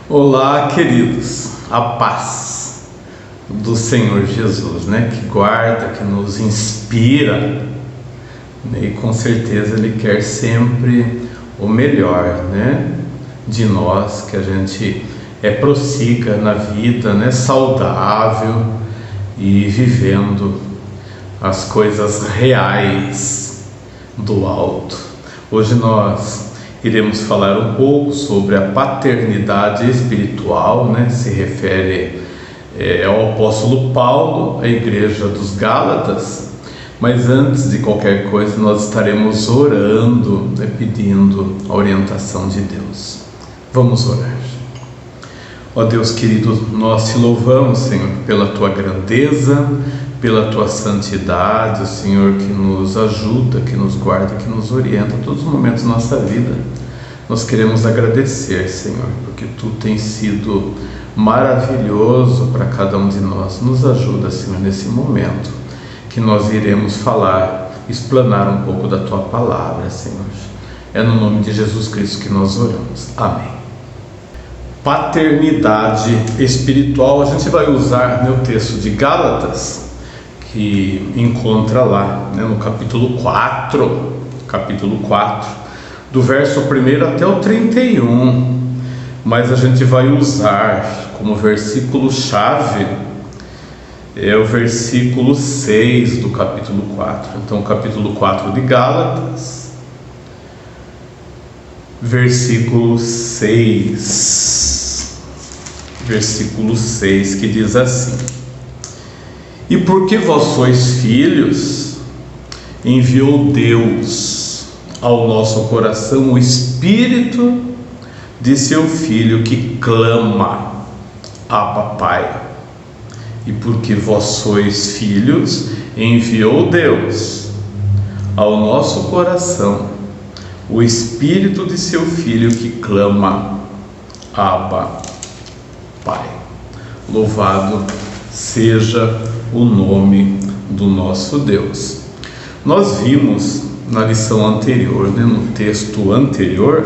Olá, queridos, a paz do Senhor Jesus, que guarda, que nos inspira, e com certeza Ele quer sempre o melhor, de nós, que a gente prossiga na vida, saudável e vivendo as coisas reais do alto. Hoje nós iremos falar um pouco sobre a paternidade espiritual, se refere ao apóstolo Paulo, à igreja dos Gálatas. Mas antes de qualquer coisa, nós estaremos orando, pedindo a orientação de Deus. Vamos orar. Ó Deus querido, nós te louvamos, Senhor, pela tua grandeza, pela tua santidade, Senhor, que nos ajuda, que nos guarda, que nos orienta a todos os momentos da nossa vida. Nós queremos agradecer, Senhor, porque tu tens sido maravilhoso para cada um de nós. Nos ajuda, Senhor, nesse momento que nós iremos falar, explanar um pouco da tua palavra, Senhor. É no nome de Jesus Cristo que nós oramos. Amém. Paternidade espiritual. A gente vai usar o texto de Gálatas, que encontra lá, no capítulo 4, do verso 1 até o 31, mas a gente vai usar como versículo-chave, o versículo 6 do capítulo 4. Então, capítulo 4 de Gálatas, versículo 6, que diz assim: E porque vós sois filhos, enviou Deus ao nosso coração o Espírito de seu Filho que clama: Abba, Pai. E porque vós sois filhos, enviou Deus ao nosso coração o Espírito de seu Filho que clama: Abba, Pai. Louvado seja o nome do nosso Deus. Nós vimos na lição anterior, no texto anterior,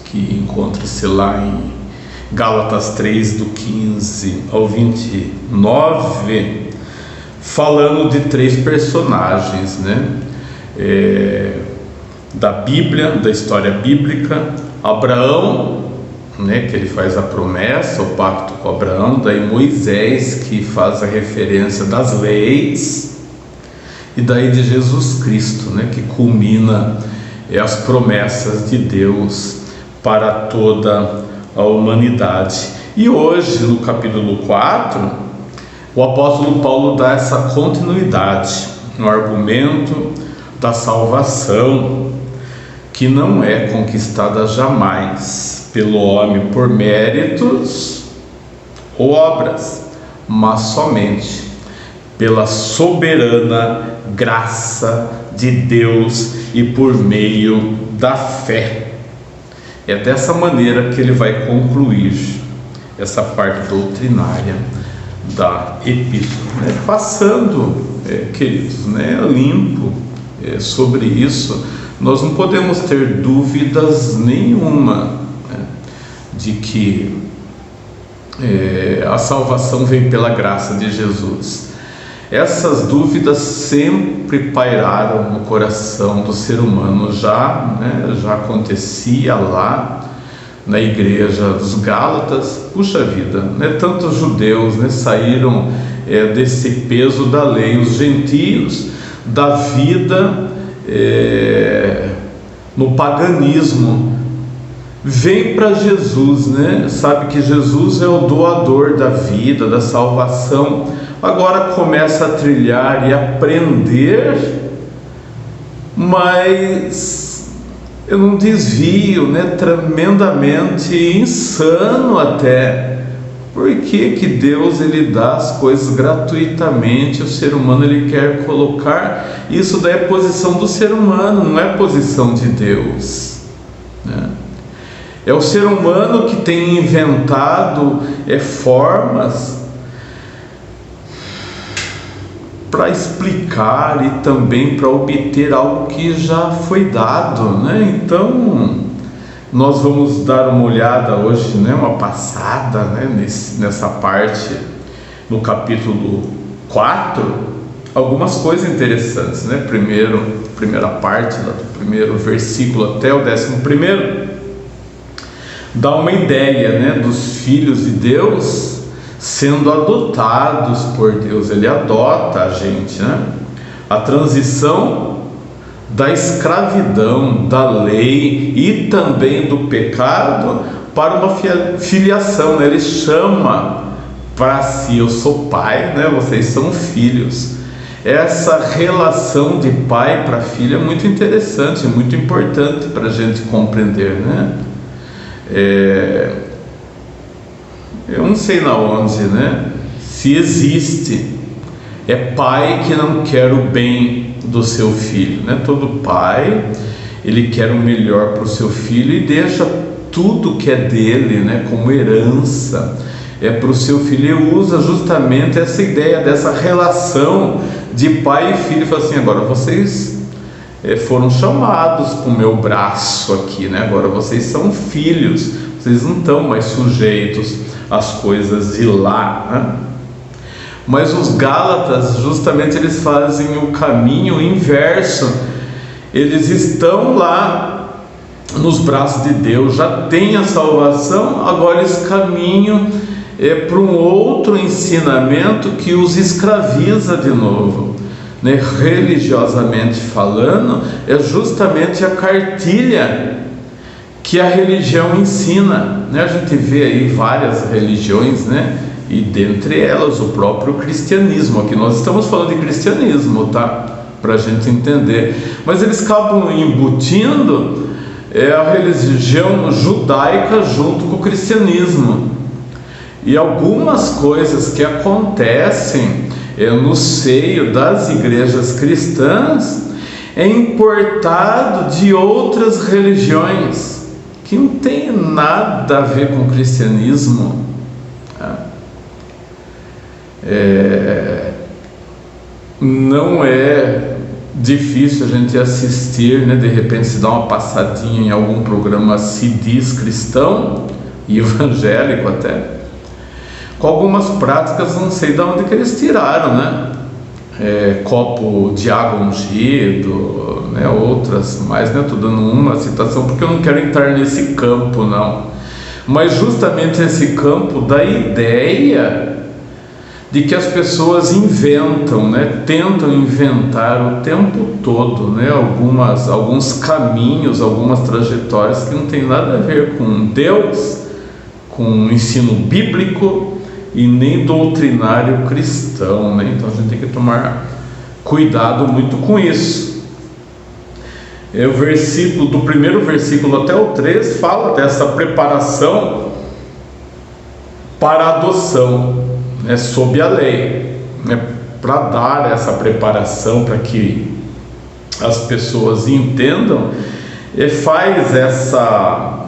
que encontra-se lá em Gálatas 3, do 15 ao 29, falando de três personagens, da Bíblia, da história bíblica. Abraão, que ele faz a promessa, o pacto com Abraão. Daí Moisés, que faz a referência das leis. E daí de Jesus Cristo, que culmina as promessas de Deus para toda a humanidade. E hoje, no capítulo 4, o apóstolo Paulo dá essa continuidade no argumento da salvação, que não é conquistada jamais pelo homem por méritos ou obras, mas somente pela soberana graça de Deus e por meio da fé. É dessa maneira que ele vai concluir essa parte doutrinária da epístola, passando, queridos, limpo sobre isso. Nós não podemos ter dúvidas nenhuma, de que a salvação vem pela graça de Jesus. Essas dúvidas sempre pairaram no coração do ser humano, já acontecia lá na igreja dos Gálatas. Puxa vida, tantos judeus saíram desse peso da lei, os gentios da vida no paganismo, vem para Jesus, sabe que Jesus é o doador da vida, da salvação. Agora começa a trilhar e aprender, mas num desvio, tremendamente insano até. Por que Deus ele dá as coisas gratuitamente? O ser humano ele quer colocar isso, daí é posição do ser humano, não é posição de Deus, É o ser humano que tem inventado formas para explicar e também para obter algo que já foi dado, Então Nós vamos dar uma olhada hoje, né, uma passada, né, nessa parte, no capítulo 4, algumas coisas interessantes, né? Primeira parte, do primeiro versículo até o 11º, dá uma ideia, né, dos filhos de Deus sendo adotados por Deus. Ele adota a gente, né? A transição da escravidão, da lei e também do pecado para uma filiação, né? Ele chama para si: eu sou pai, né? Vocês são filhos. Essa relação de pai para filho é muito interessante, muito importante para a gente compreender, né? Eu não sei na onde, né, se existe pai que não quer o bem do seu filho, né? Todo pai, ele quer o melhor para o seu filho e deixa tudo que é dele, né, como herança, para o seu filho. E usa justamente essa ideia dessa relação de pai e filho. Fala assim: agora vocês foram chamados para o meu braço aqui, né? Agora vocês são filhos, vocês não estão mais sujeitos às coisas de lá, né? Mas os Gálatas, justamente, eles fazem o caminho inverso. Eles estão lá nos braços de Deus, já têm a salvação, agora eles caminham para um outro ensinamento que os escraviza de novo, né? Religiosamente falando, é justamente a cartilha que a religião ensina, né? A gente vê aí várias religiões, né? E dentre elas o próprio cristianismo. Aqui nós estamos falando de cristianismo, tá? Para a gente entender. Mas eles acabam embutindo a religião judaica junto com o cristianismo. E algumas coisas que acontecem no seio das igrejas cristãs é importado de outras religiões que não tem nada a ver com o cristianismo. Não é difícil a gente assistir, né? De repente se dá uma passadinha em algum programa se diz cristão e evangélico até, com algumas práticas, não sei de onde que eles tiraram, né? Copo de água ungido, né? Outras mais, né? Estou dando uma citação porque eu não quero entrar nesse campo, não, mas justamente esse campo da ideia de que as pessoas inventam, né? Tentam inventar o tempo todo, né? Alguns caminhos, algumas trajetórias que não tem nada a ver com Deus, com o ensino bíblico e nem doutrinário cristão, né? Então a gente tem que tomar cuidado muito com isso. O versículo, do primeiro versículo até o 3, fala dessa preparação para a adoção, sob a lei, né? Para dar essa preparação para que as pessoas entendam, faz essa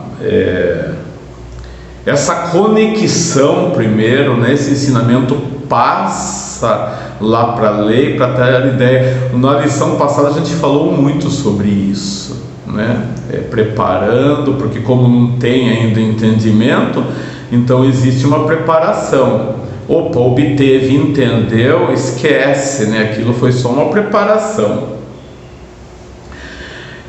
conexão primeiro, né? Esse ensinamento passa lá para a lei, para ter a ideia. Na lição passada a gente falou muito sobre isso, né? Preparando, porque como não tem ainda entendimento, então existe uma preparação. Opa, obteve, entendeu, esquece, né? Aquilo foi só uma preparação.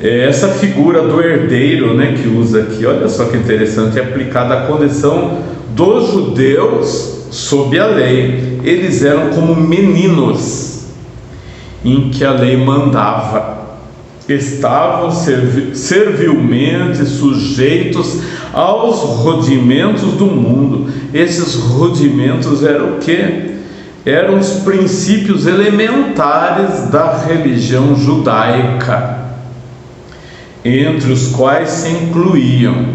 Essa figura do herdeiro, né, que usa aqui, olha só que interessante, é aplicada à condição dos judeus sob a lei. Eles eram como meninos em que a lei mandava. Estavam servilmente sujeitos aos rudimentos do mundo. Esses rudimentos eram o quê? Eram os princípios elementares da religião judaica, entre os quais se incluíam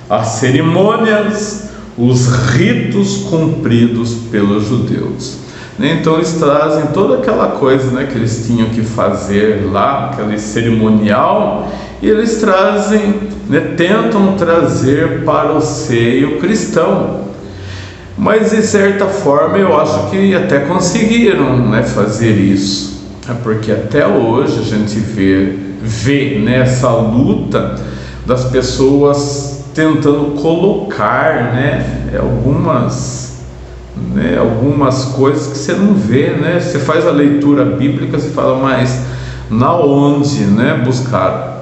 as cerimônias, os ritos cumpridos pelos judeus. Então eles trazem toda aquela coisa, né, que eles tinham que fazer lá, aquele cerimonial, e eles trazem, né, tentam trazer para o seio cristão. Mas de certa forma eu acho que até conseguiram, né, fazer isso, porque até hoje a gente vê, né, essa luta das pessoas tentando colocar, algumas coisas que você não vê, Você faz a leitura bíblica, você fala, mas na onde, buscar?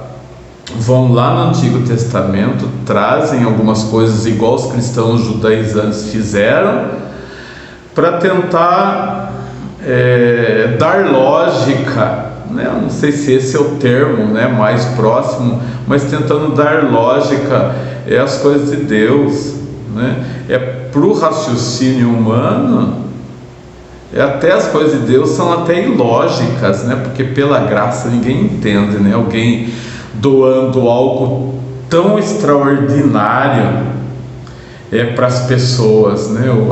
Vão lá no Antigo Testamento, trazem algumas coisas igual os cristãos judaizantes fizeram, para tentar dar lógica, não sei se esse é o termo mais próximo, mas tentando dar lógica às coisas de Deus, para o raciocínio humano, até as coisas de Deus são até ilógicas, porque pela graça ninguém entende, alguém doando algo tão extraordinário para as pessoas,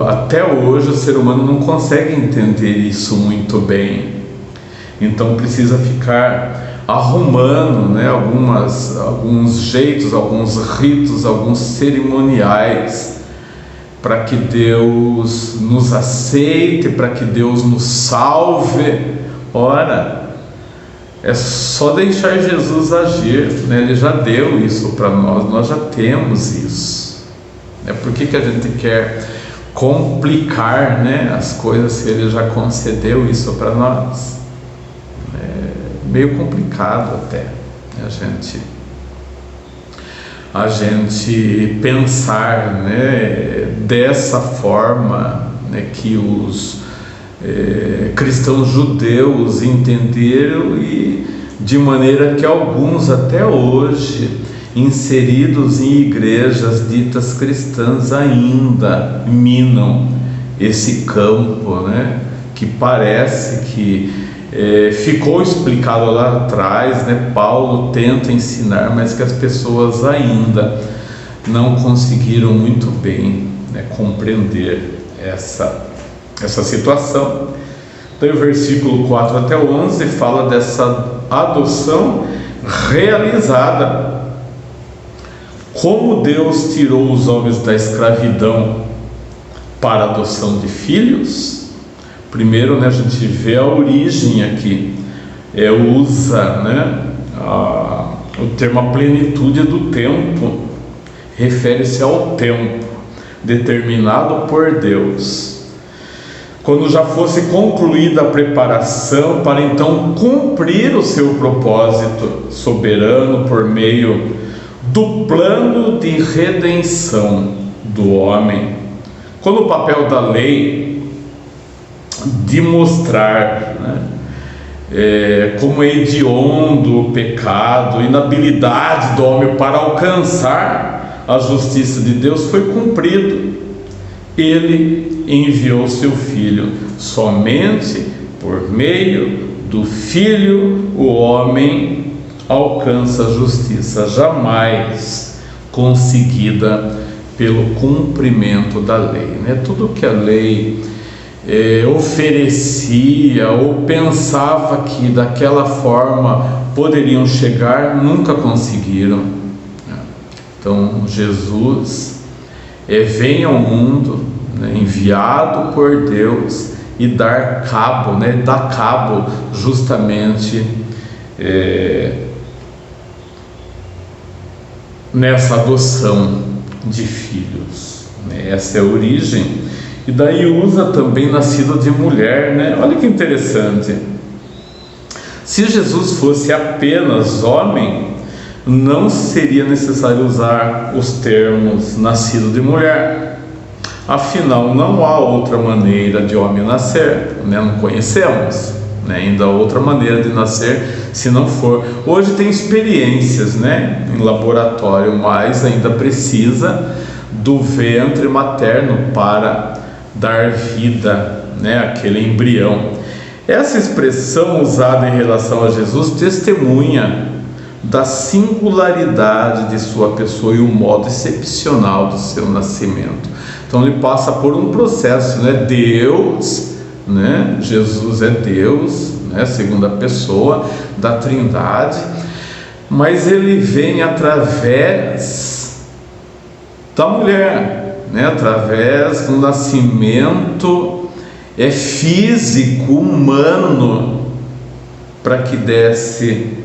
Até hoje o ser humano não consegue entender isso muito bem, então precisa ficar arrumando, alguns jeitos, alguns ritos, alguns cerimoniais, para que Deus nos aceite, para que Deus nos salve. Ora, é só deixar Jesus agir, Ele já deu isso para nós já temos isso. Por que a gente quer complicar, as coisas se Ele já concedeu isso para nós? É meio complicado até a gente pensar, dessa forma, que os cristãos judeus entenderam, e de maneira que alguns até hoje, inseridos em igrejas ditas cristãs, ainda minam esse campo, que parece que ficou explicado lá atrás, Paulo tenta ensinar, mas que as pessoas ainda não conseguiram muito bem compreender essa situação. Então o versículo 4 até o 11 fala dessa adoção realizada. Como Deus tirou os homens da escravidão para a adoção de filhos. Primeiro, a gente vê a origem aqui, usa o termo a plenitude do tempo, refere-se ao tempo determinado por Deus, quando já fosse concluída a preparação para então cumprir o seu propósito soberano por meio do plano de redenção do homem. Quando o papel da lei de mostrar como é hediondo o pecado, inabilidade do homem para alcançar a justiça de Deus foi cumprido, Ele enviou seu Filho. Somente por meio do Filho o homem alcança a justiça, jamais conseguida pelo cumprimento da lei. Tudo que a lei oferecia ou pensava que daquela forma poderiam chegar, nunca conseguiram. Então Jesus vem ao mundo, enviado por Deus, e dá cabo justamente nessa adoção de filhos. Essa é a origem. E daí usa também nascido de mulher, Olha que interessante. Se Jesus fosse apenas homem, não seria necessário usar os termos nascido de mulher. Afinal, não há outra maneira de homem nascer, Não conhecemos, ainda outra maneira de nascer, se não for. Hoje tem experiências, em laboratório, mas ainda precisa do ventre materno para dar vida, àquele embrião. Essa expressão usada em relação a Jesus testemunha da singularidade de sua pessoa e o modo excepcional do seu nascimento. Então ele passa por um processo, Deus, Jesus é Deus, segunda pessoa da Trindade, mas ele vem através da mulher, através do nascimento físico, humano, para que desse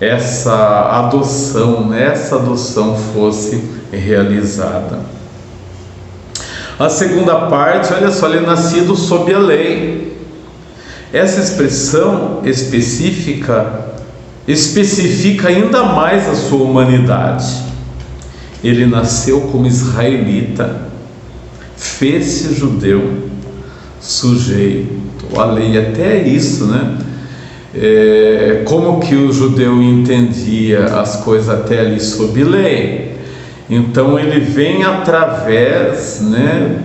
essa adoção fosse realizada. A segunda parte, olha só, ele é nascido sob a lei. Essa expressão especifica ainda mais a sua humanidade. Ele nasceu como israelita, fez-se judeu, sujeito à lei. Até isso, né? Como que o judeu entendia as coisas até ali sob lei? Então ele vem através, né,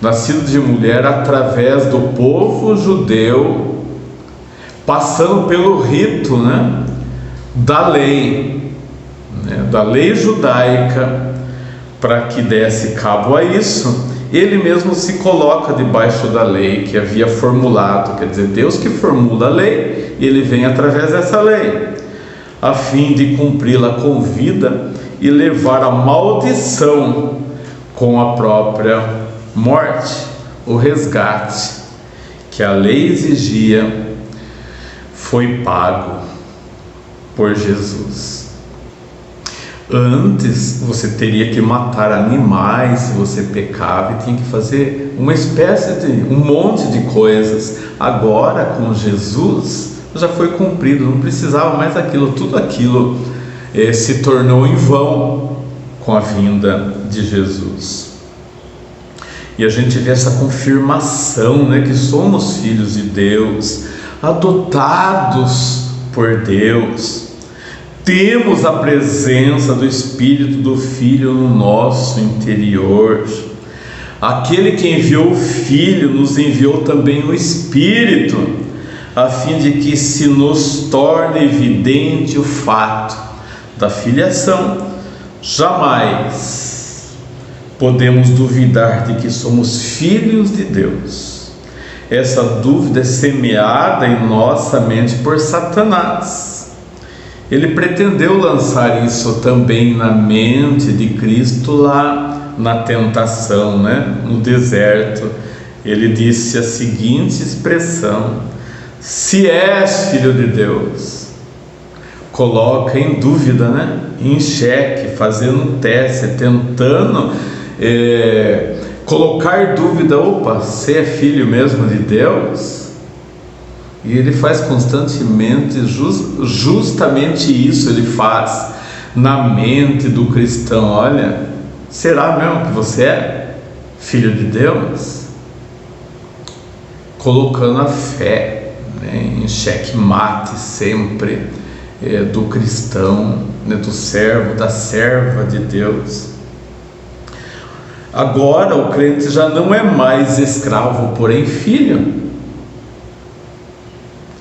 nascido de mulher, através do povo judeu, passando pelo rito, né, da lei, né, da lei judaica. Para que desse cabo a isso, ele mesmo se coloca debaixo da lei que havia formulado, quer dizer, Deus que formula a lei, ele vem através dessa lei, a fim de cumpri-la com vida e levar a maldição com a própria morte. O resgate que a lei exigia foi pago por Jesus. Antes você teria que matar animais se você pecava, e tinha que fazer uma espécie de um monte de coisas. Agora com Jesus já foi cumprido, não precisava mais daquilo. Tudo aquilo se tornou em vão com a vinda de Jesus. E a gente vê essa confirmação, né, que somos filhos de Deus, adotados por Deus. Temos a presença do Espírito do Filho no nosso interior. Aquele que enviou o Filho nos enviou também o Espírito, a fim de que se nos torne evidente o fato da filiação. Jamais podemos duvidar de que somos filhos de Deus. Essa dúvida é semeada em nossa mente por Satanás. Ele pretendeu lançar isso também na mente de Cristo lá na tentação, né? No deserto. Ele disse a seguinte expressão: se és filho de Deus. Coloca em dúvida, né? Em xeque, fazendo um teste, tentando colocar dúvida. Opa, você é filho mesmo de Deus? E ele faz constantemente justamente isso. Ele faz na mente do cristão. Olha, será mesmo que você é filho de Deus? Colocando a fé, né, em xeque-mate sempre do cristão, né, do servo, da serva de Deus. Agora o crente já não é mais escravo, porém filho.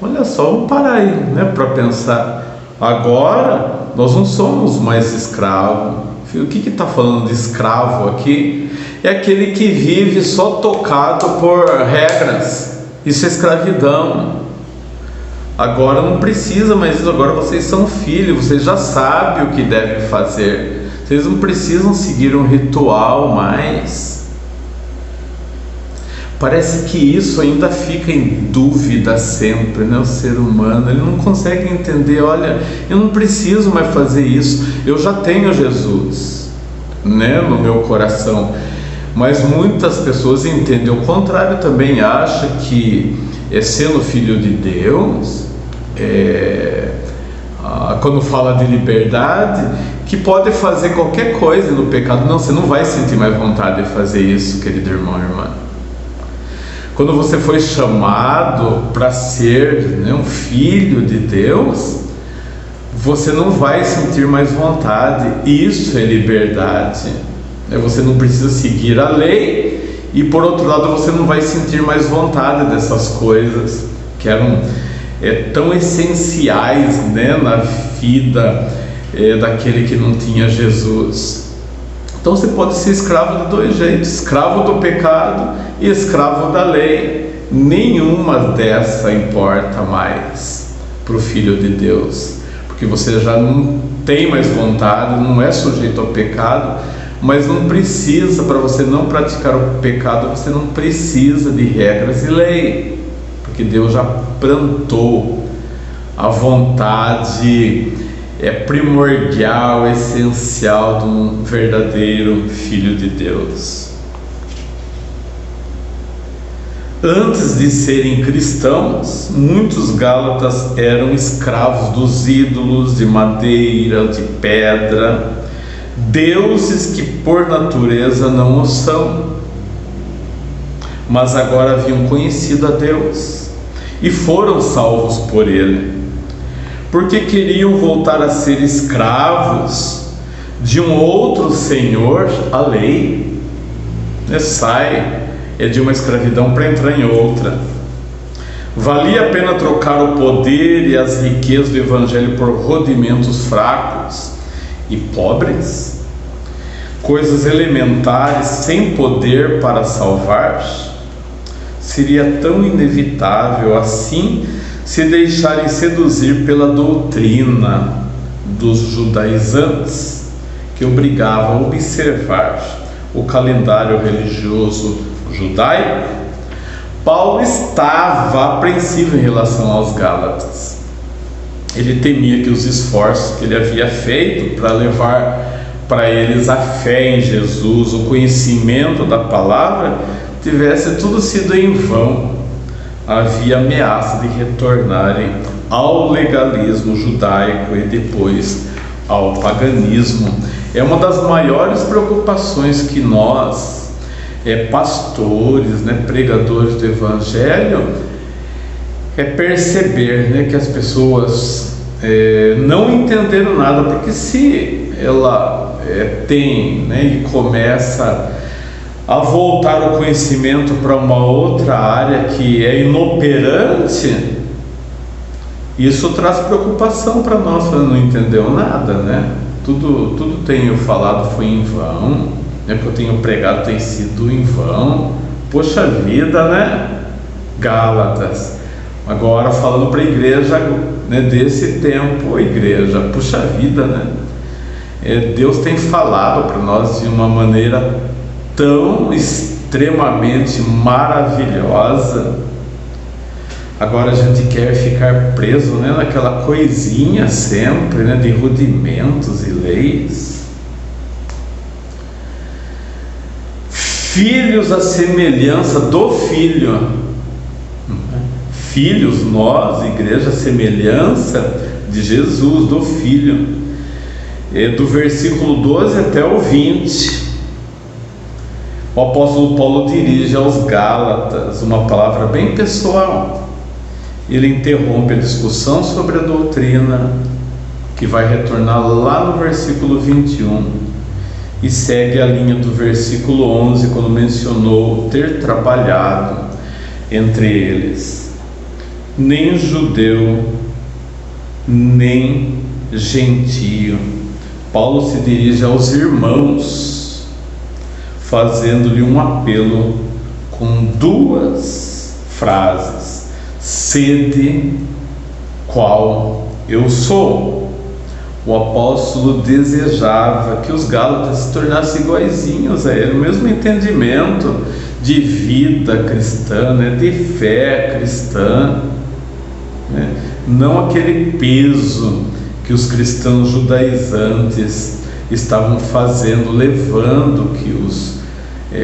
Olha só, vamos parar aí, né, para pensar. Agora nós não somos mais escravos. O que está falando de escravo aqui? É aquele que vive só tocado por regras. Isso é escravidão. Agora não precisa mais isso. Agora vocês são filhos, vocês já sabem o que devem fazer. Vocês não precisam seguir um ritual mais. Parece que isso ainda fica em dúvida sempre, né? O ser humano, ele não consegue entender. Olha, eu não preciso mais fazer isso, eu já tenho Jesus, né, no meu coração. Mas muitas pessoas entendem o contrário também, acham que sendo filho de Deus, quando fala de liberdade, que pode fazer qualquer coisa no pecado. Não, você não vai sentir mais vontade de fazer isso, querido irmão e irmã. Quando você foi chamado para ser, né, um filho de Deus, você não vai sentir mais vontade. Isso é liberdade. Você não precisa seguir a lei, e por outro lado você não vai sentir mais vontade dessas coisas que eram tão essenciais, né, na vida daquele que não tinha Jesus. Então você pode ser escravo de dois jeitos: escravo do pecado e escravo da lei. Nenhuma dessa importa mais para o Filho de Deus, porque você já não tem mais vontade, não é sujeito ao pecado. Mas não precisa, para você não praticar o pecado, você não precisa de regras e lei, porque Deus já plantou a vontade primordial, essencial de um verdadeiro filho de Deus. Antes de serem cristãos, muitos gálatas eram escravos dos ídolos de madeira, de pedra, deuses que por natureza não o são, mas agora haviam conhecido a Deus e foram salvos por Ele, porque queriam voltar a ser escravos de um outro senhor, a lei, sai de uma escravidão para entrar em outra. Valia a pena trocar o poder e as riquezas do Evangelho por rudimentos fracos e pobres? Coisas elementares sem poder para salvar? Seria tão inevitável assim se deixarem seduzir pela doutrina dos judaizantes, que obrigava a observar o calendário religioso judaico? Paulo estava apreensivo em relação aos gálatas. Ele temia que os esforços que ele havia feito para levar para eles a fé em Jesus, o conhecimento da palavra, tivesse tudo sido em vão. Havia ameaça de retornarem ao legalismo judaico e depois ao paganismo. É uma das maiores preocupações que nós, pastores, pregadores do Evangelho, perceber que as pessoas não entenderam nada, porque se ela tem e começa a voltar o conhecimento para uma outra área que é inoperante, isso traz preocupação para nós. Não entendeu nada, tudo tenho falado foi em vão, que eu tenho pregado tem sido em vão. Poxa vida, Gálatas. Agora falando para a igreja, desse tempo, igreja, puxa vida, Deus tem falado para nós de uma maneira tão extremamente maravilhosa. Agora a gente quer ficar preso naquela coisinha sempre, de rudimentos e leis. Filhos à semelhança do Filho. Filhos, nós, igreja, semelhança de Jesus, do Filho. Do versículo 12 até o 20. O apóstolo Paulo dirige aos Gálatas uma palavra bem pessoal. Ele interrompe a discussão sobre a doutrina, que vai retornar lá no versículo 21, e segue a linha do versículo 11, quando mencionou ter trabalhado entre eles. Nem judeu, nem gentio. Paulo se dirige aos irmãos, fazendo-lhe um apelo com duas frases: sede qual eu sou. O apóstolo desejava que os gálatas se tornassem iguaizinhos a ele, o mesmo entendimento de vida cristã, de fé cristã, não aquele peso que os cristãos judaizantes estavam fazendo, levando que os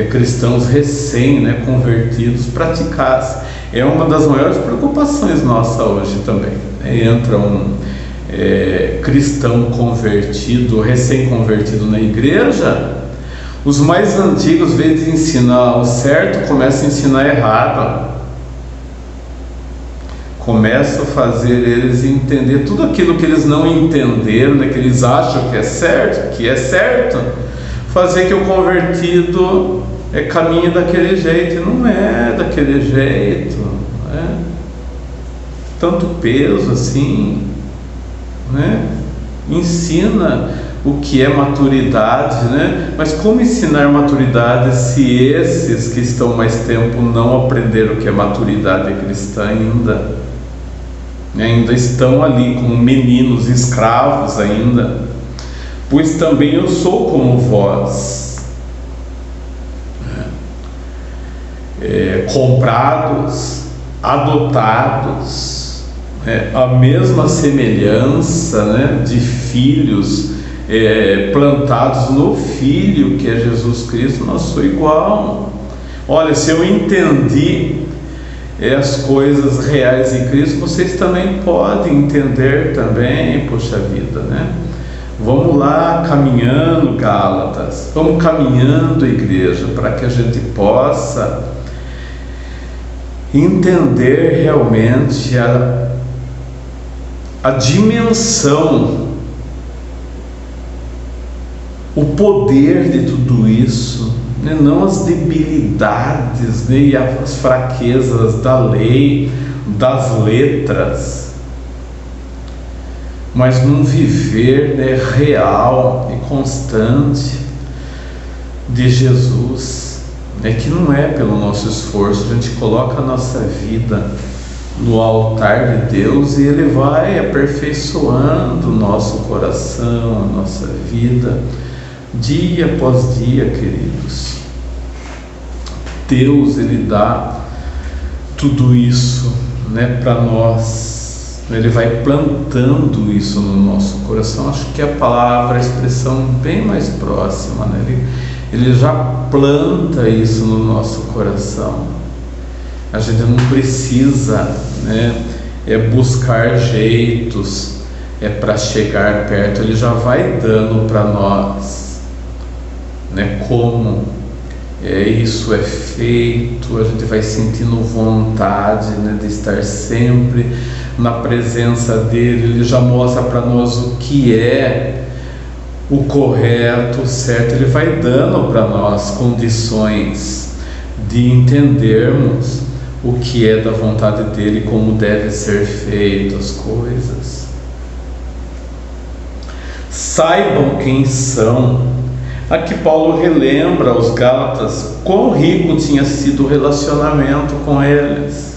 cristãos recém-convertidos praticassem. É uma das maiores preocupações nossa hoje também. Entra um cristão convertido, recém-convertido na igreja, os mais antigos, em vez de ensinar o certo, começam a ensinar errado. Começam a fazer eles entender tudo aquilo que eles não entenderam, que eles acham que é certo, fazer que o convertido caminhe daquele jeito, e não é daquele jeito, tanto peso assim, ensina o que é maturidade, mas como ensinar maturidade se esses que estão mais tempo não aprenderam o que é maturidade cristã ainda estão ali como meninos escravos ainda? Pois também eu sou como vós, comprados, adotados, a mesma semelhança, né, de filhos plantados no Filho que é Jesus Cristo. Nós sou igual. Olha, se eu entendi as coisas reais em Cristo, vocês também podem entender também. Poxa vida, né? Vamos lá caminhando, Gálatas, vamos caminhando, igreja, para que a gente possa entender realmente a dimensão, o poder de tudo isso, né? Não as debilidades, né? E as fraquezas da lei, das letras, mas num viver, né, real e constante de Jesus, né, que não é pelo nosso esforço. A gente coloca a nossa vida no altar de Deus e Ele vai aperfeiçoando o nosso coração, a nossa vida, dia após dia, queridos. Deus, Ele dá tudo isso, né, para nós. Ele vai plantando isso no nosso coração. Acho que a palavra, a expressão bem mais próxima, né? Ele já planta isso no nosso coração. A gente não precisa, né, buscar jeitos para chegar perto. Ele já vai dando para nós, né, como isso é feito. A gente vai sentindo vontade, né, de estar sempre na presença dele. Ele já mostra para nós o que é o correto, o certo. Ele vai dando para nós condições de entendermos o que é da vontade dele, como deve ser feito as coisas. Saibam quem são. Aqui Paulo relembra aos Gálatas quão rico tinha sido o relacionamento com eles.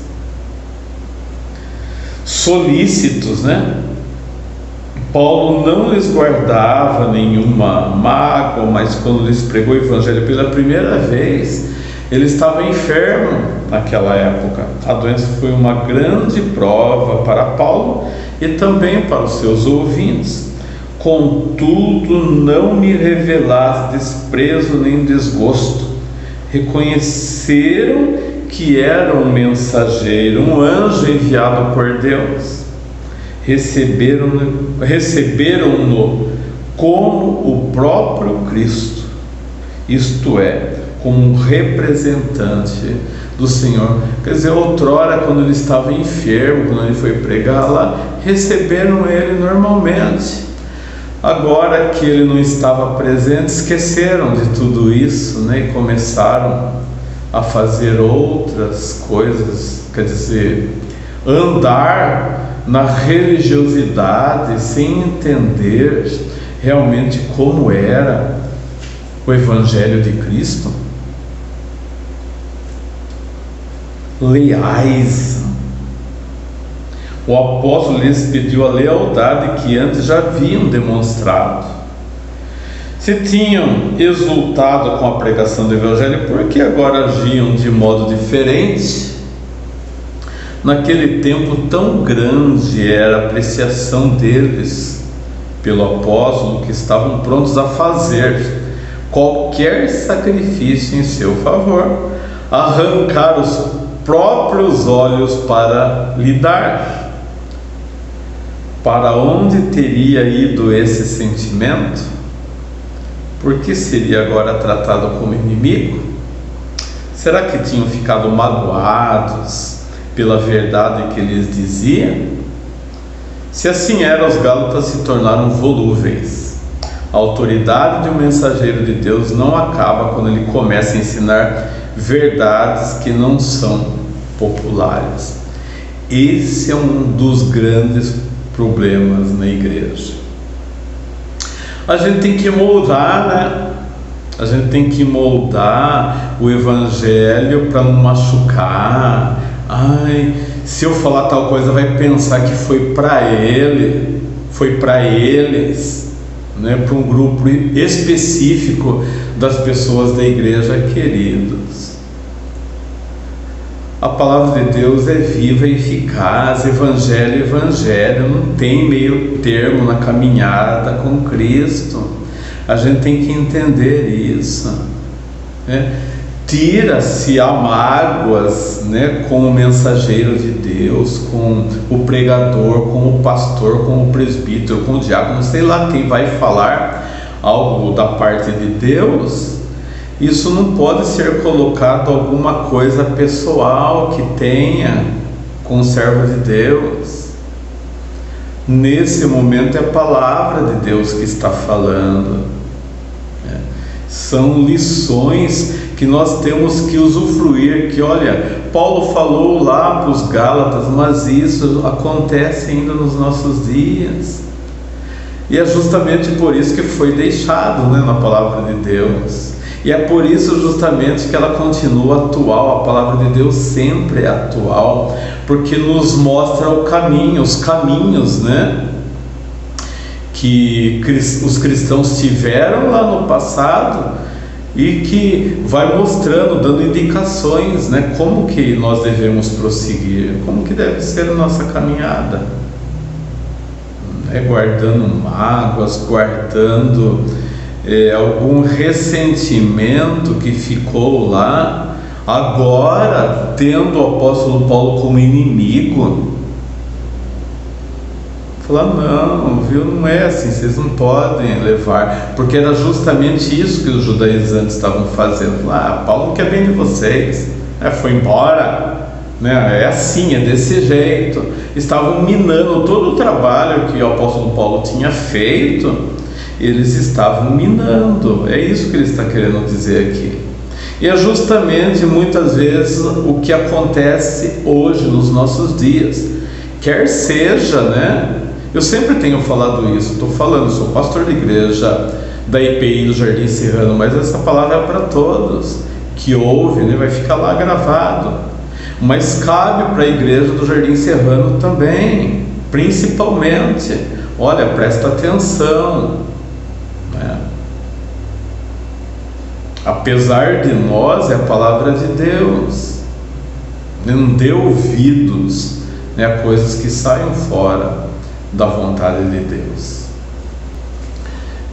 Solícitos, né? Paulo não lhes guardava nenhuma mágoa, mas quando lhes pregou o Evangelho pela primeira vez, ele estava enfermo naquela época. A doença foi uma grande prova para Paulo e também para os seus ouvintes. Contudo, não me revelaste desprezo nem desgosto. Reconheceram que era um mensageiro, um anjo enviado por Deus. Receberam-no como o próprio Cristo, isto é, como um representante do Senhor. Quer dizer, outrora, quando ele estava enfermo, quando ele foi pregar lá, receberam ele normalmente. Agora que ele não estava presente, esqueceram de tudo isso, né, e começaram a fazer outras coisas. Quer dizer, andar na religiosidade sem entender realmente como era o Evangelho de Cristo. Leais. O apóstolo lhes pediu a lealdade que antes já haviam demonstrado. Se tinham exultado com a pregação do Evangelho, por que agora agiam de modo diferente? Naquele tempo tão grande era a apreciação deles pelo apóstolo, que estavam prontos a fazer qualquer sacrifício em seu favor, arrancar os próprios olhos para lhe dar. Para onde teria ido esse sentimento? Por que seria agora tratado como inimigo? Será que tinham ficado magoados pela verdade que lhes dizia? Se assim era, os Gálatas se tornaram volúveis. A autoridade de um mensageiro de Deus não acaba quando ele começa a ensinar verdades que não são populares. Esse é um dos grandes problemas na igreja. A gente tem que moldar, né? A gente tem que moldar o Evangelho para não machucar. Ai, se eu falar tal coisa, vai pensar que foi para ele, foi para eles, né? Para um grupo específico das pessoas da igreja, queridos. A palavra de Deus é viva e eficaz, evangelho é evangelho, não tem meio termo na caminhada com Cristo. A gente tem que entender isso, né? Tira-se a mágoas, né, com o mensageiro de Deus, com o pregador, com o pastor, com o presbítero, com o diácono, sei lá quem vai falar algo da parte de Deus. Isso não pode ser colocado alguma coisa pessoal que tenha com o servo de Deus. Nesse momento é a palavra de Deus que está falando. São lições que nós temos que usufruir, que olha, Paulo falou lá para os Gálatas, mas isso acontece ainda nos nossos dias. E é justamente por isso que foi deixado, né, na palavra de Deus. E é por isso justamente que ela continua atual. A palavra de Deus sempre é atual, porque nos mostra o caminho, os caminhos, né, que os cristãos tiveram lá no passado e que vai mostrando, dando indicações, né, como que nós devemos prosseguir, como que deve ser a nossa caminhada, guardando mágoas, guardando algum ressentimento que ficou lá, agora tendo o apóstolo Paulo como inimigo. Falar, não, viu, não é assim, vocês não podem levar, porque era justamente isso que os judaizantes estavam fazendo. Paulo não quer bem de vocês, foi embora, né? É assim, é desse jeito. Estavam minando todo o trabalho que o apóstolo Paulo tinha feito. Eles estavam minando, é isso que ele está querendo dizer aqui. E é justamente muitas vezes o que acontece hoje nos nossos dias, quer seja, né? Eu sempre tenho falado isso, estou falando, sou pastor de igreja da IPI do Jardim Serrano, mas essa palavra é para todos que ouvem, né? Vai ficar lá gravado, mas cabe para a igreja do Jardim Serrano também, principalmente. Olha, presta atenção, né? Apesar de nós, é a palavra de Deus, não dê ouvidos, né, a coisas que saiam fora da vontade de Deus.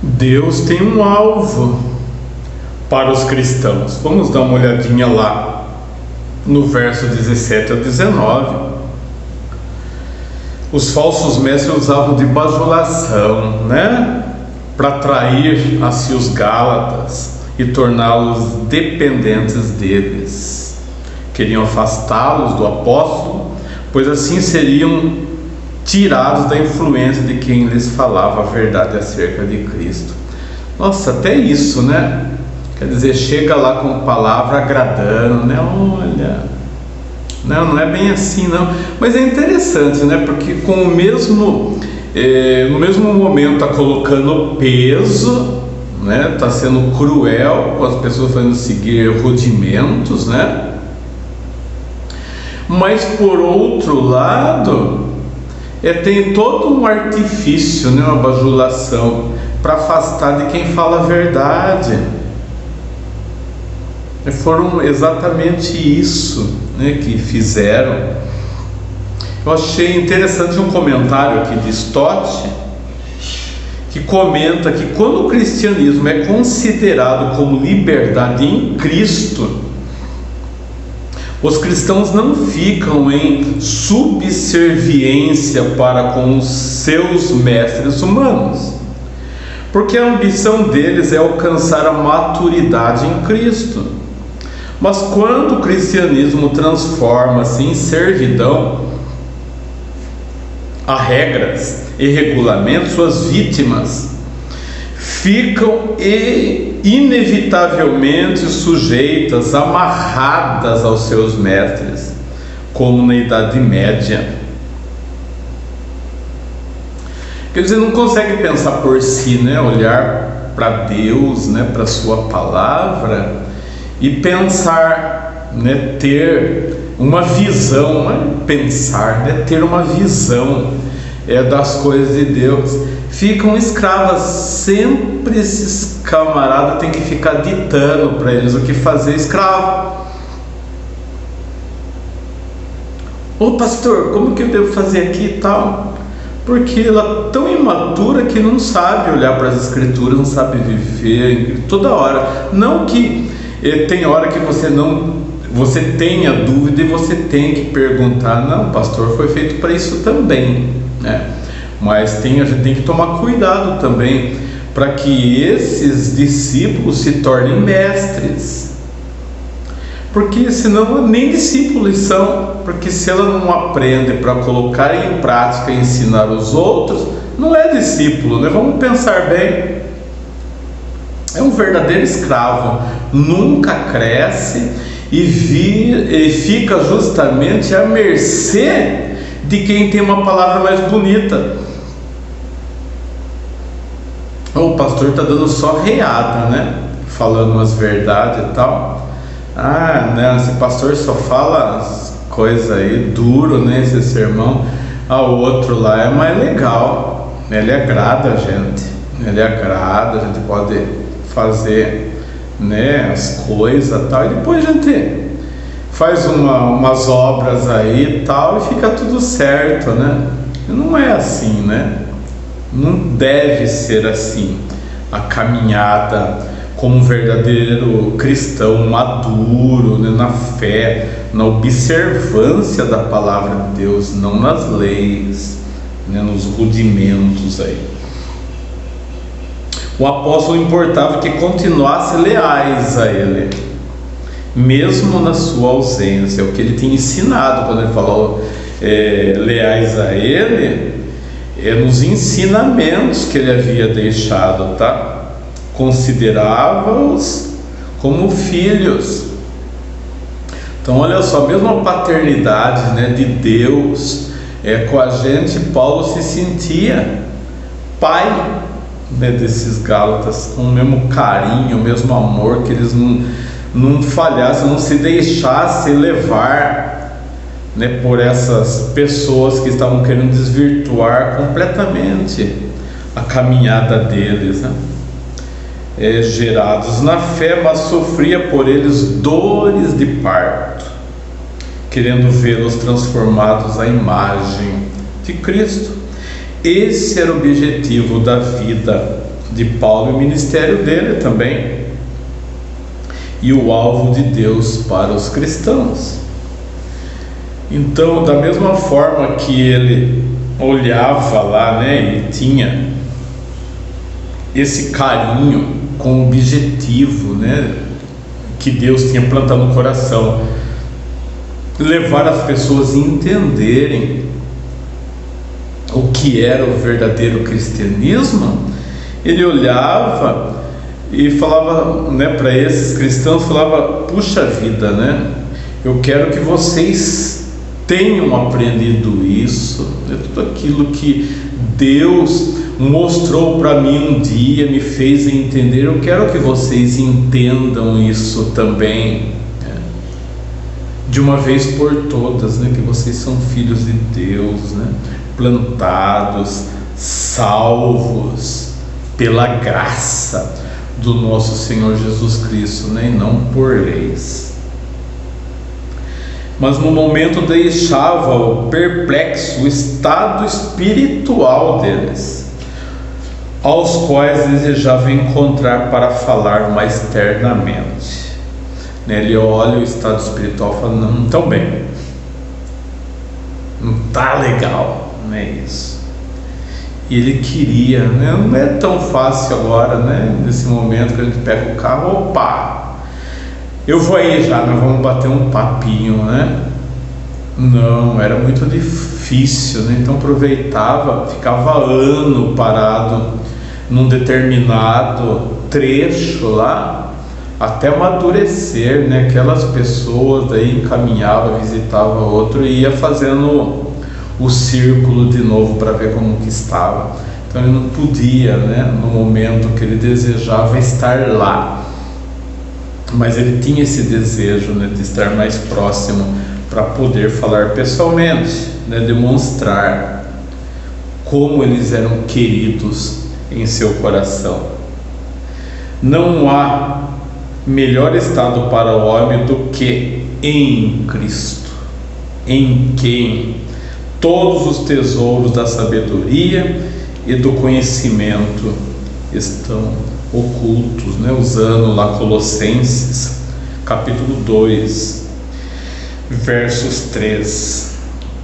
Deus tem um alvo para os cristãos. Vamos dar uma olhadinha lá no verso 17 ao 19. Os falsos mestres usavam de bajulação, né, para atrair a si os Gálatas e torná-los dependentes deles. Queriam afastá-los do apóstolo, pois assim seriam tirados da influência de quem lhes falava a verdade acerca de Cristo. Nossa, até isso, né? Quer dizer, chega lá com palavra agradando, né? Olha, não é bem assim, não. Mas é interessante, né? Porque com o mesmo, no mesmo momento está colocando peso, né? Está sendo cruel com as pessoas fazendo seguir rudimentos, né? Mas por outro lado, tem todo um artifício, né, uma bajulação para afastar de quem fala a verdade. Foram exatamente isso, né, que fizeram. Eu achei interessante um comentário aqui de Stott, que comenta que quando o cristianismo é considerado como liberdade em Cristo, os cristãos não ficam em subserviência para com os seus mestres humanos, porque a ambição deles é alcançar a maturidade em Cristo. Mas quando o cristianismo transforma-se em servidão a regras e regulamentos, suas vítimas ficam inevitavelmente sujeitas, amarradas aos seus mestres, como na Idade Média. Quer dizer, não consegue pensar por si, né? Olhar para Deus, né? Para sua palavra e pensar, né? Ter uma visão, não é pensar, né? Ter uma visão das coisas de Deus. Ficam escravas, sempre esses camaradas têm que ficar ditando para eles o que fazer, escravo. Ô pastor, como que eu devo fazer aqui e tal? Porque ela é tão imatura que não sabe olhar para as escrituras, não sabe viver toda hora. Não que tem hora que você tenha dúvida e você tem que perguntar. Não, pastor, foi feito para isso também, né? Mas a gente tem que tomar cuidado também para que esses discípulos se tornem mestres, porque senão nem discípulos são, porque se ela não aprende para colocar em prática e ensinar os outros, não é discípulo, né? Vamos pensar bem, é um verdadeiro escravo, nunca cresce e fica justamente à mercê de quem tem uma palavra mais bonita. O pastor está dando só reada, né? Falando umas verdades e tal. Né? Esse pastor só fala coisa aí duro, né? Esse sermão. O outro lá é mais legal. Ele agrada a gente. A gente pode fazer, né, as coisas e tal. E depois a gente faz umas obras aí e tal e fica tudo certo, né? E não é assim, né? Não deve ser assim a caminhada como um verdadeiro cristão maduro, né, na fé, na observância da palavra de Deus, não nas leis, né, nos rudimentos aí. O apóstolo importava que continuasse leais a ele, mesmo na sua ausência. O que ele tinha ensinado quando ele falou leais a ele, nos ensinamentos que ele havia deixado, tá? Considerava-os como filhos. Então olha só, mesmo a paternidade, né, de Deus com a gente, Paulo se sentia pai, né, desses Gálatas, com o mesmo carinho, o mesmo amor, que eles não falhassem, não se deixassem levar, né, por essas pessoas que estavam querendo desvirtuar completamente a caminhada deles, né? Gerados na fé, mas sofria por eles dores de parto, querendo vê-los transformados à imagem de Cristo. Esse era o objetivo da vida de Paulo e o ministério dele também, e o alvo de Deus para os cristãos. Então, da mesma forma que ele olhava lá, né, e tinha esse carinho com o objetivo, né, que Deus tinha plantado no coração, levar as pessoas a entenderem o que era o verdadeiro cristianismo, ele olhava e falava, né, para esses cristãos, falava: puxa vida, né, eu quero que vocês tenham aprendido isso, né, tudo aquilo que Deus mostrou para mim um dia, me fez entender, eu quero que vocês entendam isso também, né, de uma vez por todas, né, que vocês são filhos de Deus, né, plantados, salvos pela graça do nosso Senhor Jesus Cristo, né, e não por leis. Mas no momento deixava-o perplexo o estado espiritual deles, aos quais desejava encontrar para falar mais ternamente. Ele olha o estado espiritual e fala: não estão bem, não está legal, não é isso. E ele queria, né? Não é tão fácil agora, né? Nesse momento que a gente pega o carro, opa, eu vou aí já, nós vamos bater um papinho, né? Não, era muito difícil, né? Então aproveitava, ficava ano parado num determinado trecho lá, até amadurecer, né? Aquelas pessoas daí encaminhava, visitava outro e ia fazendo o círculo de novo para ver como que estava. Então ele não podia, né, no momento que ele desejava estar lá, mas ele tinha esse desejo, né, de estar mais próximo para poder falar pessoalmente, né, demonstrar como eles eram queridos em seu coração. Não há melhor estado para o homem do que em Cristo. em quem todos os tesouros da sabedoria e do conhecimento estão ocultos, né? Usando lá Colossenses, capítulo 2, versos 3.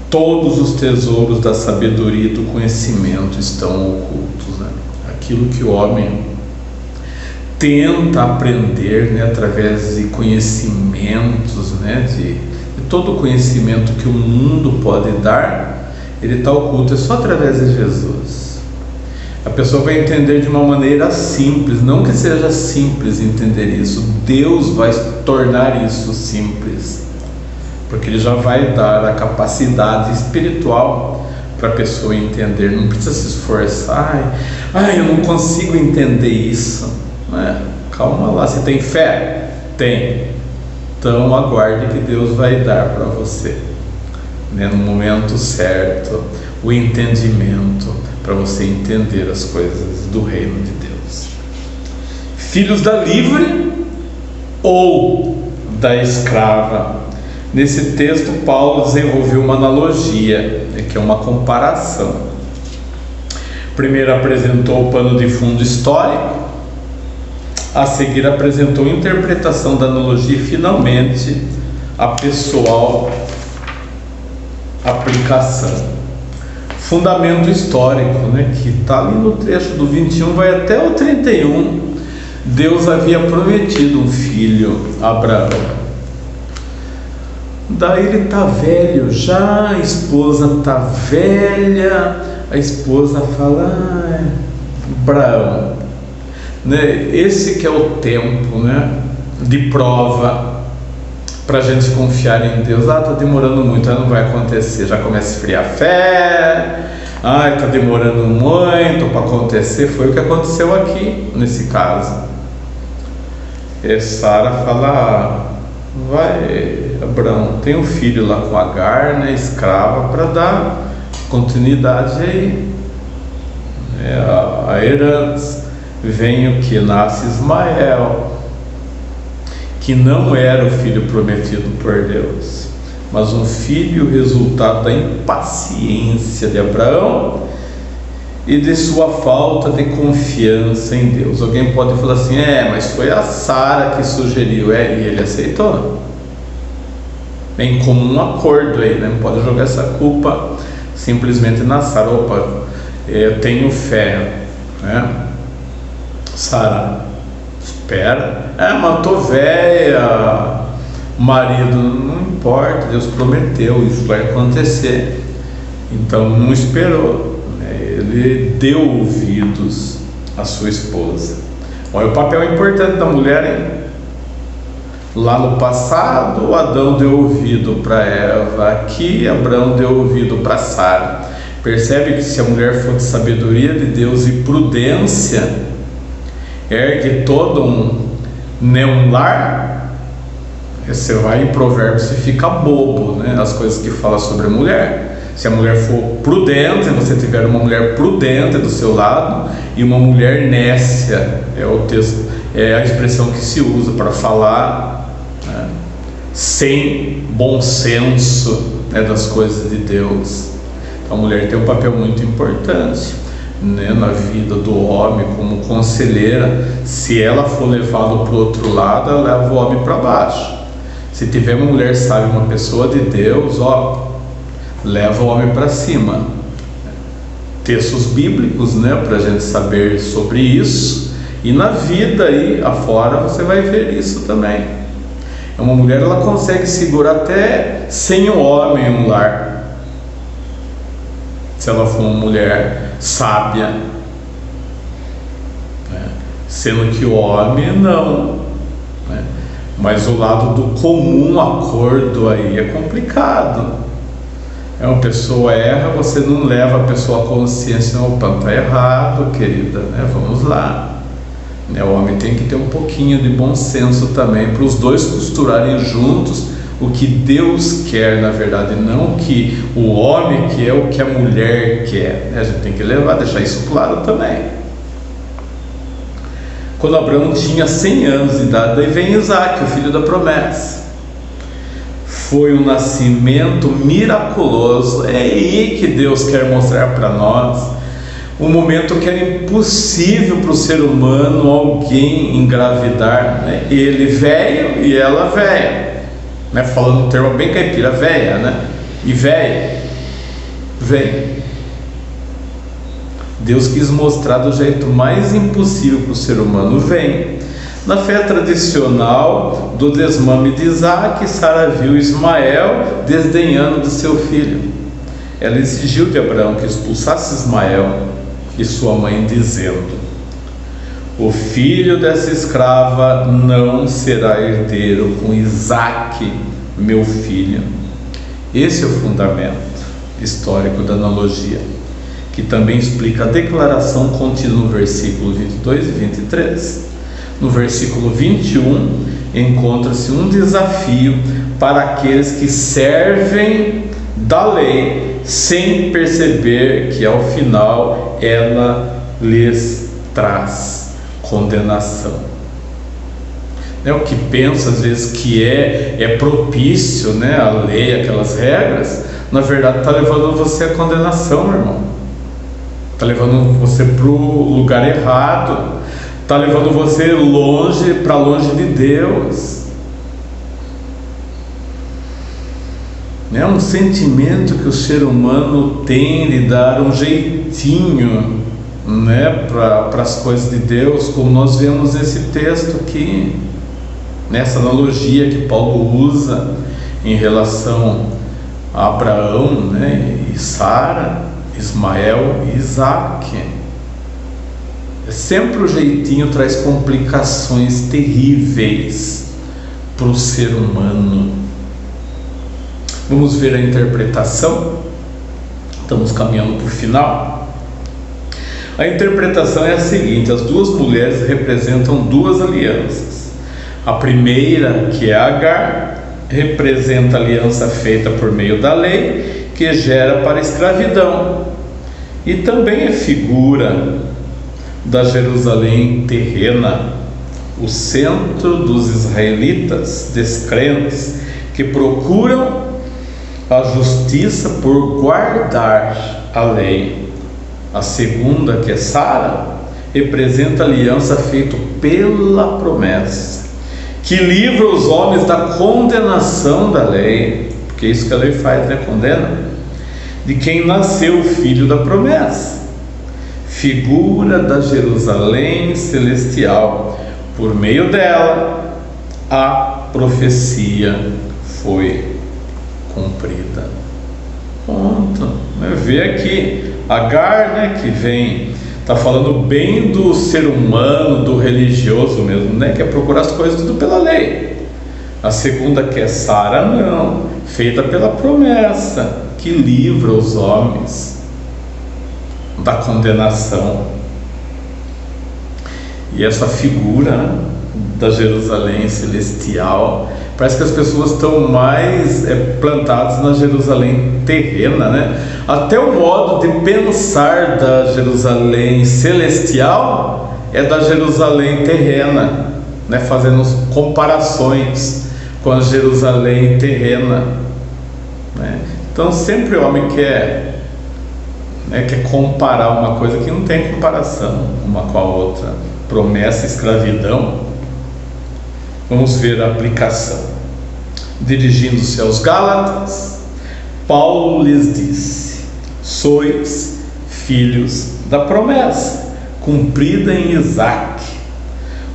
Todos os tesouros da sabedoria e do conhecimento estão ocultos, né? Aquilo que o homem tenta aprender, né, através de conhecimentos, né, de todo o conhecimento que o mundo pode dar, ele está oculto, é só através de Jesus. A pessoa vai entender de uma maneira simples, não que seja simples entender isso, Deus vai tornar isso simples, porque Ele já vai dar a capacidade espiritual para a pessoa entender, não precisa se esforçar, eu não consigo entender isso, calma lá, você tem fé? Tem, então aguarde que Deus vai dar para você, né, no momento certo, o entendimento para você entender as coisas do reino de Deus. Filhos da livre ou da escrava. Nesse texto Paulo desenvolveu uma analogia, que é uma comparação. Primeiro apresentou o pano de fundo histórico, a seguir apresentou a interpretação da analogia e finalmente a pessoal aplicação. Fundamento histórico, né, que está ali no trecho do 21, vai até o 31. Deus havia prometido um filho a Abraão. Daí ele está velho já, a esposa está velha, a esposa fala, Abraão, né, esse que é o tempo, né, de prova para a gente confiar em Deus. Está demorando muito, não vai acontecer, já começa a esfriar a fé, está demorando muito para acontecer. Foi o que aconteceu aqui nesse caso. E Sara fala, vai Abraão, tem um filho lá com Agar, né, escrava, para dar continuidade aí, a herança. Vem o que? Nasce Ismael, que não era o filho prometido por Deus, mas um filho resultado da impaciência de Abraão e de sua falta de confiança em Deus. Alguém pode falar assim, mas foi a Sara que sugeriu, e ele aceitou. Em comum acordo aí, né? Não pode jogar essa culpa simplesmente na Sara. Eu tenho fé, né? Sara, espera, mas tô velha, marido, não importa, Deus prometeu, isso vai acontecer. Então não esperou, né? Ele deu ouvidos à sua esposa. Olha o papel importante da mulher, hein? Lá no passado, Adão deu ouvido para Eva, aqui Abraão deu ouvido para Sara. Percebe que se a mulher for de sabedoria de Deus e prudência, ergue todo um lar. Você vai em Provérbios e fica bobo, né? As coisas que fala sobre a mulher. Se a mulher for prudente, você tiver uma mulher prudente do seu lado e uma mulher nécia, o texto, a expressão que se usa para falar, né, sem bom senso, né, das coisas de Deus. Então a mulher tem um papel muito importante, né, na vida do homem como conselheira. Se ela for levada para o outro lado, ela leva o homem para baixo. Se tiver uma mulher sábia, uma pessoa de Deus, leva o homem para cima. Textos bíblicos, né, para a gente saber sobre isso, e na vida aí afora você vai ver isso também. Uma mulher, ela consegue segurar até sem o homem um lar, se ela for uma mulher sábia, né? Sendo que o homem não, né? Mas o lado do comum acordo aí é complicado. Uma pessoa erra, você não leva a pessoa à consciência, não, está errado, querida, né? Vamos lá, né? O homem tem que ter um pouquinho de bom senso também, para os dois costurarem juntos o que Deus quer, na verdade, não o que o homem quer, o que a mulher quer, né? A gente tem que deixar isso claro também. Quando Abraão tinha 100 anos de idade, daí vem Isaac, o filho da promessa. foi um nascimento miraculoso. É aí que Deus quer mostrar para nós um momento que era impossível para o ser humano alguém engravidar, né? Ele velho e ela velha, né? Falando um termo bem caipira, velha, né? E velha vem. Deus quis mostrar do jeito mais impossível para o ser humano, vem. Na fé tradicional do desmame de Isaac, Sara viu Ismael desdenhando de seu filho. Ela exigiu de Abraão que expulsasse Ismael e sua mãe, dizendo: o filho dessa escrava não será herdeiro com Isaque, meu filho. Esse é o fundamento histórico da analogia, que também explica a declaração contida no versículo 22 e 23. No versículo 21, encontra-se um desafio para aqueles que servem da lei sem perceber que ao final ela lhes traz condenação. O que pensa às vezes que é propício, né, a lei, aquelas regras, na verdade está levando você à condenação, meu irmão. Está levando você para o lugar errado, está levando você para longe de Deus. É um sentimento que o ser humano tem de dar um jeitinho, né, para as coisas de Deus, como nós vemos nesse texto aqui, nessa analogia que Paulo usa em relação a Abraão, né, e Sara, Ismael e Isaque. Sempre o jeitinho traz complicações terríveis para o ser humano. Vamos ver a interpretação. Estamos caminhando para o final. A interpretação é a seguinte: as duas mulheres representam duas alianças. A primeira, que é Agar, representa a aliança feita por meio da lei, que gera para a escravidão, e também é figura da Jerusalém terrena, o centro dos israelitas descrentes que procuram a justiça por guardar a lei. A segunda, que é Sara, representa a aliança feita pela promessa, que livra os homens da condenação da lei, porque é isso que a lei faz, né? Condena, de quem nasceu o filho da promessa, figura da Jerusalém celestial. Por meio dela a profecia foi cumprida. Ponto. Vê aqui Agar, né, que vem, está falando bem do ser humano, do religioso mesmo, né, que é procurar as coisas tudo pela lei. A segunda, que é Sara, não, feita pela promessa, que livra os homens da condenação. E essa figura da Jerusalém celestial, parece que as pessoas estão mais plantadas na Jerusalém terrena, né? Até o modo de pensar da Jerusalém celestial é da Jerusalém terrena, né? Fazendo comparações com a Jerusalém terrena, né? Então sempre o homem quer comparar uma coisa que não tem comparação uma com a outra. Promessa e escravidão. Vamos ver a aplicação. Dirigindo-se aos Gálatas, Paulo lhes disse: sois filhos da promessa, cumprida em Isaque.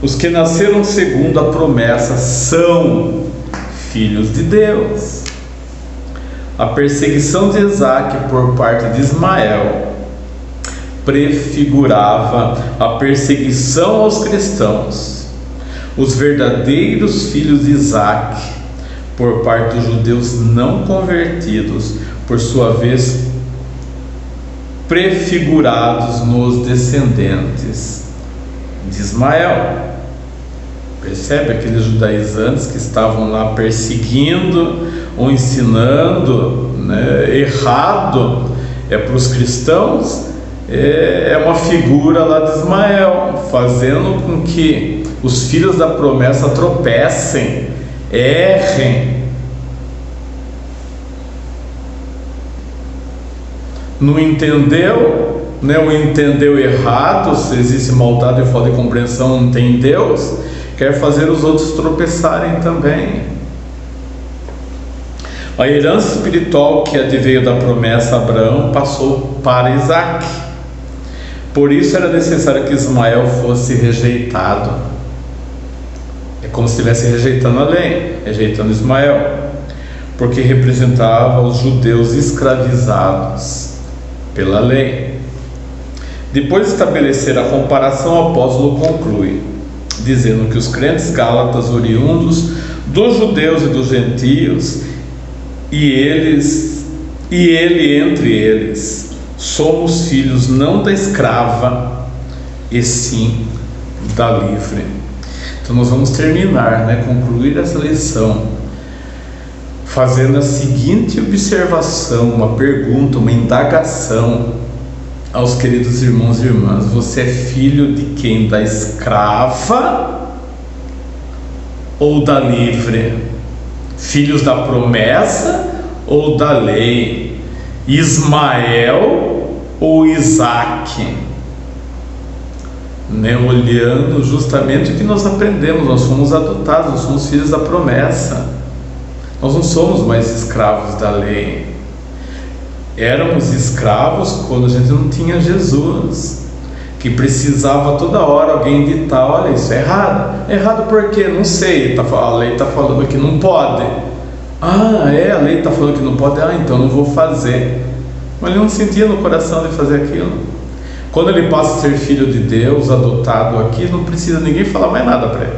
Os que nasceram segundo a promessa são filhos de Deus. A perseguição de Isaque por parte de Ismael prefigurava a perseguição aos cristãos. Os verdadeiros filhos de Isaque, por parte dos judeus não convertidos, por sua vez prefigurados nos descendentes de Ismael. Percebe aqueles judaizantes que estavam lá perseguindo ou ensinando, né, errado para os cristãos? É uma figura lá de Ismael, fazendo com que os filhos da promessa tropecem, errem, não entendeu, né, ou entendeu errado, se existe maldade e falta de compreensão, não tem Deus, quer fazer os outros tropeçarem também. A herança espiritual que adveio da promessa a Abraão passou para Isaac. Por isso era necessário que Ismael fosse rejeitado. É como se estivesse rejeitando a lei, rejeitando Ismael, porque representava os judeus escravizados pela lei. Depois de estabelecer a comparação, o apóstolo conclui, dizendo que os crentes gálatas oriundos dos judeus e dos gentios, e ele entre eles, somos filhos não da escrava, e sim da livre. Então nós vamos terminar, concluir essa lição fazendo a seguinte observação, uma pergunta, uma indagação aos queridos irmãos e irmãs: você é filho de quem? Da escrava ou da livre? Filhos da promessa ou da lei? Ismael ou Isaac? Olhando justamente o que nós aprendemos, nós fomos adotados, nós somos filhos da promessa, nós não somos mais escravos da lei. Éramos escravos quando a gente não tinha Jesus, que precisava toda hora alguém ditar: olha, isso é errado. É errado por quê? Não sei, a lei está falando que não pode. A lei está falando que não pode, então não vou fazer. Mas ele não sentia no coração de fazer aquilo. Quando ele passa a ser filho de Deus, adotado aqui, não precisa ninguém falar mais nada para ele.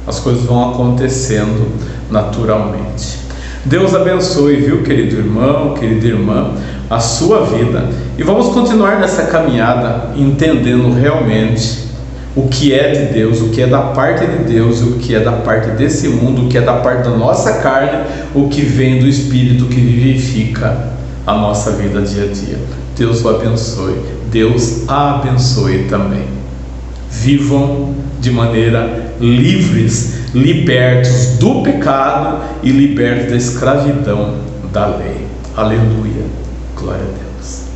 As coisas vão acontecendo naturalmente. Deus abençoe, viu, querido irmão, querida irmã, a sua vida. E vamos continuar nessa caminhada, entendendo realmente o que é de Deus, o que é da parte de Deus, o que é da parte desse mundo, o que é da parte da nossa carne, o que vem do Espírito que vivifica a nossa vida dia a dia. Deus o abençoe, Deus a abençoe também. Vivam de maneira livres, libertos do pecado e libertos da escravidão da lei. Aleluia, glória a Deus.